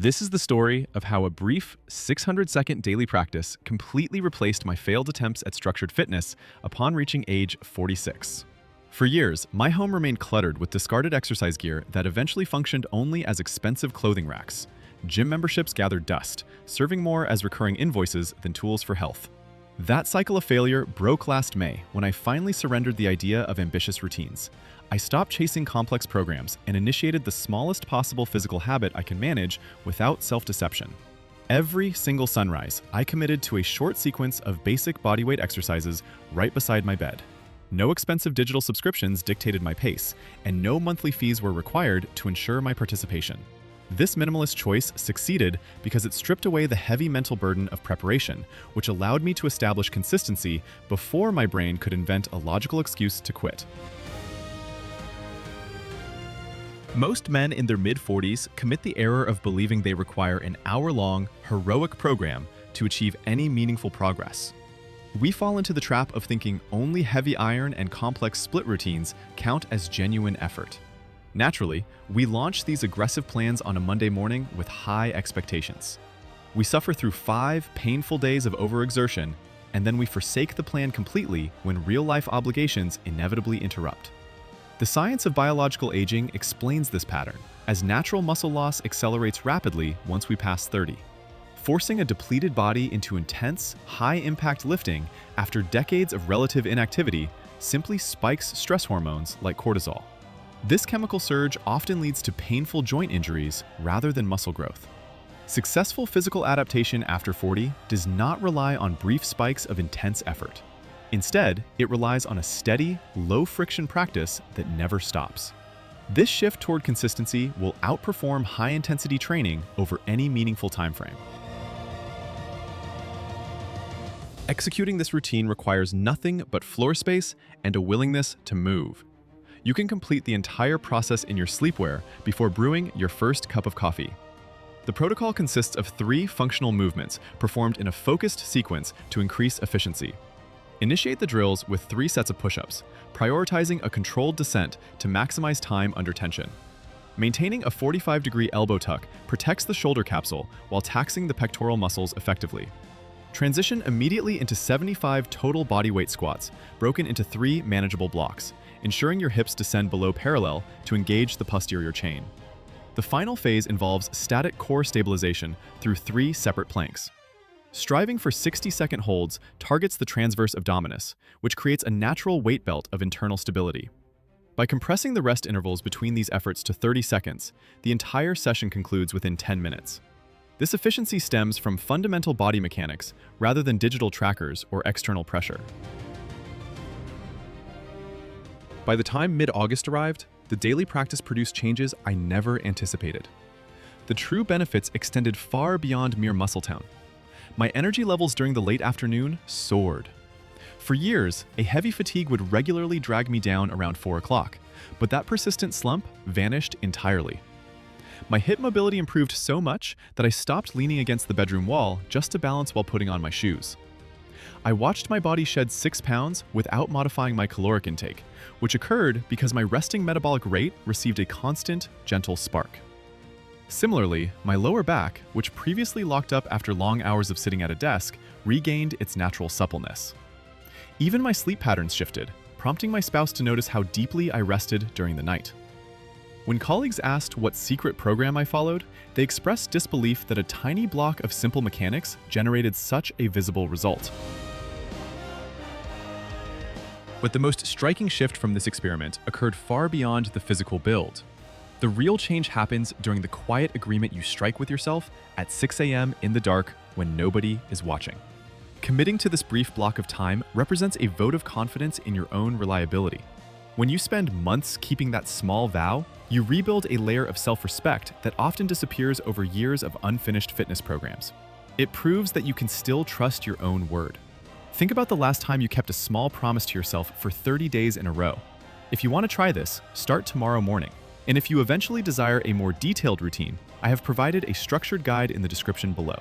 This is the story of how a brief 600-second daily practice completely replaced my failed attempts at structured fitness upon reaching age 46. For years, my home remained cluttered with discarded exercise gear that eventually functioned only as expensive clothing racks. Gym memberships gathered dust, serving more as recurring invoices than tools for health. That cycle of failure broke last May when I finally surrendered the idea of ambitious routines. I stopped chasing complex programs and initiated the smallest possible physical habit I can manage without self-deception. Every single sunrise, I committed to a short sequence of basic bodyweight exercises right beside my bed. No expensive digital subscriptions dictated my pace, and no monthly fees were required to ensure my participation. This minimalist choice succeeded because it stripped away the heavy mental burden of preparation, which allowed me to establish consistency before my brain could invent a logical excuse to quit. Most men in their mid-40s commit the error of believing they require an hour-long, heroic program to achieve any meaningful progress. We fall into the trap of thinking only heavy iron and complex split routines count as genuine effort. Naturally, we launch these aggressive plans on a Monday morning with high expectations. We suffer through 5 painful days of overexertion, and then we forsake the plan completely when real-life obligations inevitably interrupt. The science of biological aging explains this pattern, as natural muscle loss accelerates rapidly once we pass 30. Forcing a depleted body into intense, high-impact lifting after decades of relative inactivity simply spikes stress hormones like cortisol. This chemical surge often leads to painful joint injuries rather than muscle growth. Successful physical adaptation after 40 does not rely on brief spikes of intense effort. Instead, it relies on a steady, low-friction practice that never stops. This shift toward consistency will outperform high-intensity training over any meaningful time frame. Executing this routine requires nothing but floor space and a willingness to move. You can complete the entire process in your sleepwear before brewing your first cup of coffee. The protocol consists of 3 functional movements performed in a focused sequence to increase efficiency. Initiate the drills with 3 sets of push-ups, prioritizing a controlled descent to maximize time under tension. Maintaining a 45-degree elbow tuck protects the shoulder capsule while taxing the pectoral muscles effectively. Transition immediately into 75 total bodyweight squats, broken into 3 manageable blocks, ensuring your hips descend below parallel to engage the posterior chain. The final phase involves static core stabilization through 3 separate planks. Striving for 60-second holds targets the transverse abdominis, which creates a natural weight belt of internal stability. By compressing the rest intervals between these efforts to 30 seconds, the entire session concludes within 10 minutes. This efficiency stems from fundamental body mechanics rather than digital trackers or external pressure. By the time mid-August arrived, the daily practice produced changes I never anticipated. The true benefits extended far beyond mere muscle tone. My energy levels during the late afternoon soared. For years, a heavy fatigue would regularly drag me down around 4 o'clock, but that persistent slump vanished entirely. My hip mobility improved so much that I stopped leaning against the bedroom wall just to balance while putting on my shoes. I watched my body shed 6 pounds without modifying my caloric intake, which occurred because my resting metabolic rate received a constant, gentle spark. Similarly, my lower back, which previously locked up after long hours of sitting at a desk, regained its natural suppleness. Even my sleep patterns shifted, prompting my spouse to notice how deeply I rested during the night. When colleagues asked what secret program I followed, they expressed disbelief that a tiny block of simple mechanics generated such a visible result. But the most striking shift from this experiment occurred far beyond the physical build. The real change happens during the quiet agreement you strike with yourself at 6 a.m. in the dark when nobody is watching. Committing to this brief block of time represents a vote of confidence in your own reliability. When you spend months keeping that small vow, you rebuild a layer of self-respect that often disappears over years of unfinished fitness programs. It proves that you can still trust your own word. Think about the last time you kept a small promise to yourself for 30 days in a row. If you want to try this, start tomorrow morning. And if you eventually desire a more detailed routine, I have provided a structured guide in the description below.